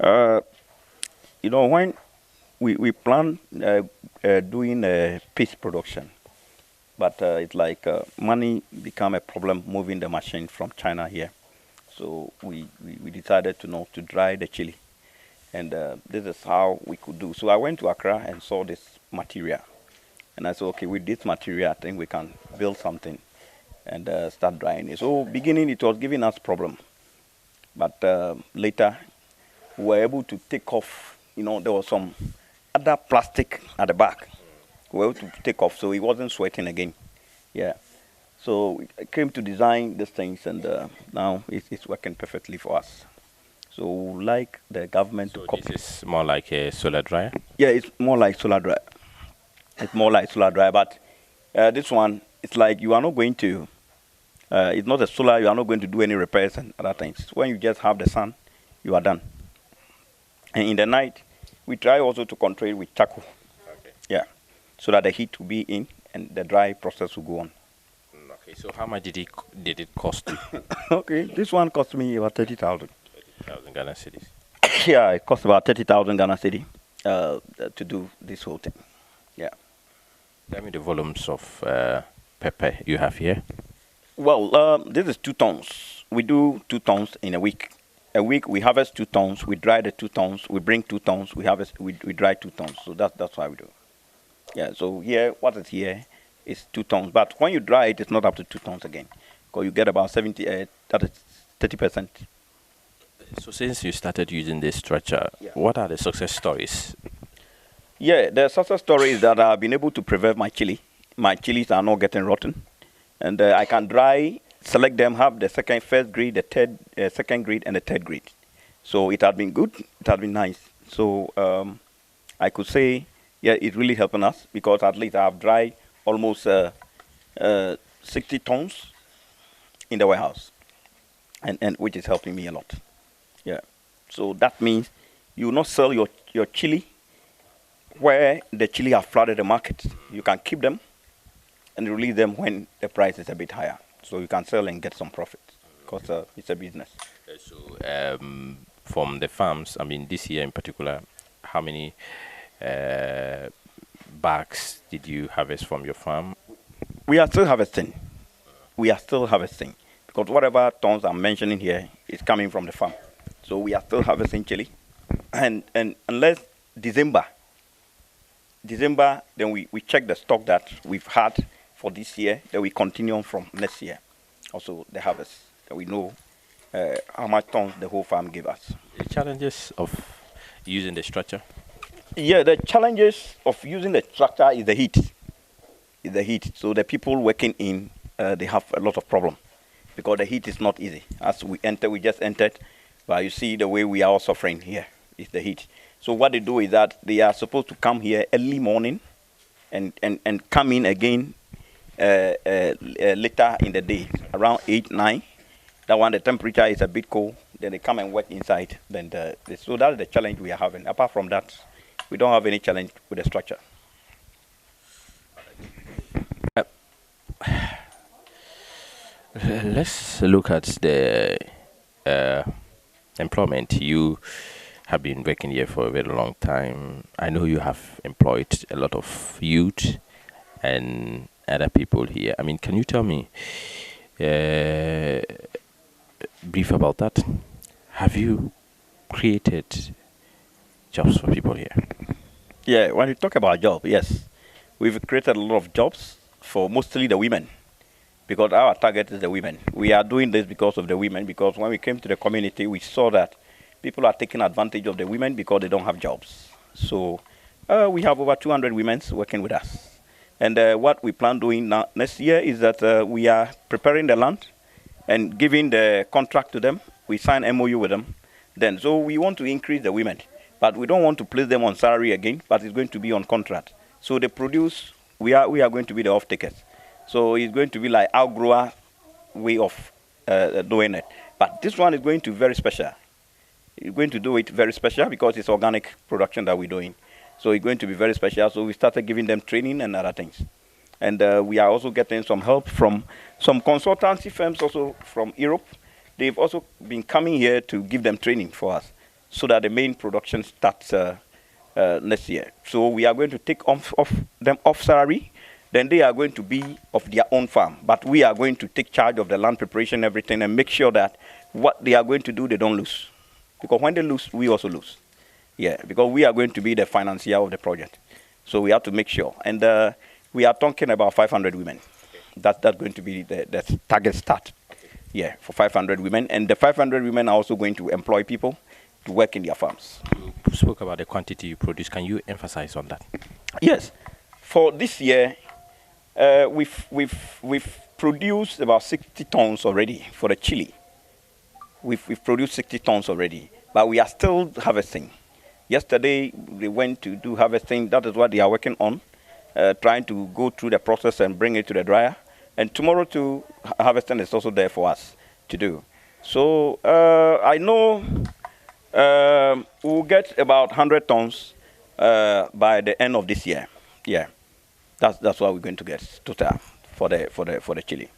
Uh, when we plan doing piece production, but it's like money become a problem moving the machine from China here. So we decided to dry the chili, and this is how we could do. So I went to Accra and saw this material, and I said, okay, with this material, I think we can build something and start drying it. So beginning, it was giving us problem, but later we were able to take off. There was some other plastic at the back. We were able to take off, so it wasn't sweating again. Yeah. So I came to design these things, and now it's working perfectly for us. So we would like the government to So copy. this is more like a solar dryer? Yeah, it's more like solar dryer. It's more like solar dryer, but this one, it's like you are not going to. It's not a solar. You are not going to do any repairs and other things. When you just have the sun, you are done. And in the night, we try also to control it with charcoal. Okay. Yeah, so that the heat will be in and the dry process will go on. Okay, so how much did it cost you? Okay, this one cost me about 30,000. 30,000 Ghana cedis. Yeah, it cost about 30,000 Ghana cedi to do this whole thing. Yeah. Tell me the volumes of pepper you have here. Well, this is 2 tons. We do 2 tons in a week. A week we harvest 2 tons. We dry the 2 tons. We bring 2 tons. We harvest. We dry 2 tons. So that's why we do. Yeah. So here, what is here is 2 tons. But when you dry it, it's not up to 2 tons again, because you get about 70. That is 30%. So since you started using this structure, Yeah. what are the success stories? Yeah, the success story is that I've been able to preserve my chili. My chilies are not getting rotten, and I can dry, select them, have the first grade, the second grade, and the third grade. So it has been good. It has been nice. So I could say, yeah, it's really helping us, because at least I've dried almost 60 tons in the warehouse, and which is helping me a lot. Yeah. So that means you will not sell your chili where the chili have flooded the market. You can keep them and release them when the price is a bit higher. So you can sell and get some profit, because it's a business. So from the farms, I mean, this year in particular, how many bags did you harvest from your farm? We are still harvesting. We are still harvesting, because whatever tons I'm mentioning here is coming from the farm. So we are still harvesting chili, and unless December, then we check the stock that we've had for this year. Then we continue on from next year. Also the harvest, that we know how much tons the whole farm give us. The challenges of using the structure? Yeah, the challenges of using the structure is the heat. Is the heat. So the people working in, they have a lot of problem, because the heat is not easy. As we just entered, but you see the way we are all suffering here is the heat. So what they do is that they are supposed to come here early morning and come in again later in the day, around 8, 9. That one, the temperature is a bit cold. Then they come and work inside. So that's the challenge we are having. Apart from that, we don't have any challenge with the structure. Let's look at the employment. You have been working here for a very long time. I know you have employed a lot of youth and other people here. I mean, can you tell me brief about that? Have you created jobs for people here? Yeah, when you talk about job, yes, we've created a lot of jobs for mostly the women, because our target is the women. We are doing this because of the women, because when we came to the community, we saw that people are taking advantage of the women because they don't have jobs. So we have over 200 women working with us. And what we plan doing now next year is that we are preparing the land and giving the contract to them. We sign MOU with them. So we want to increase the women, but we don't want to place them on salary again, but it's going to be on contract. So they produce, we are going to be the off-takers. So it's going to be like our grower way of doing it. But this one is going to be very special. It's going to do it very special because it's organic production that we're doing. So it's going to be very special. So we started giving them training and other things. And we are also getting some help from some consultancy firms also from Europe. They've also been coming here to give them training for us. so that the main production starts next year. So we are going to take them off salary. Then they are going to be of their own farm. But we are going to take charge of the land preparation, everything, and make sure that what they are going to do, they don't lose. Because when they lose, we also lose. Yeah, because we are going to be the financier of the project. So we have to make sure. And we are talking about 500 women. That's going to be the target start. Yeah, for 500 women. And the 500 women are also going to employ people to work in their farms. You spoke about the quantity you produce. Can you emphasize on that? Yes. For this year, we've produced about 60 tons already for the chili. We've produced 60 tons already, but we are still harvesting. Yesterday, they went to do harvesting. That is what they are working on, trying to go through the process and bring it to the dryer. And tomorrow, too, harvesting is also there for us to do. So I know we'll get about 100 tons by the end of this year. Yeah, that's what we're going to get total for the chili.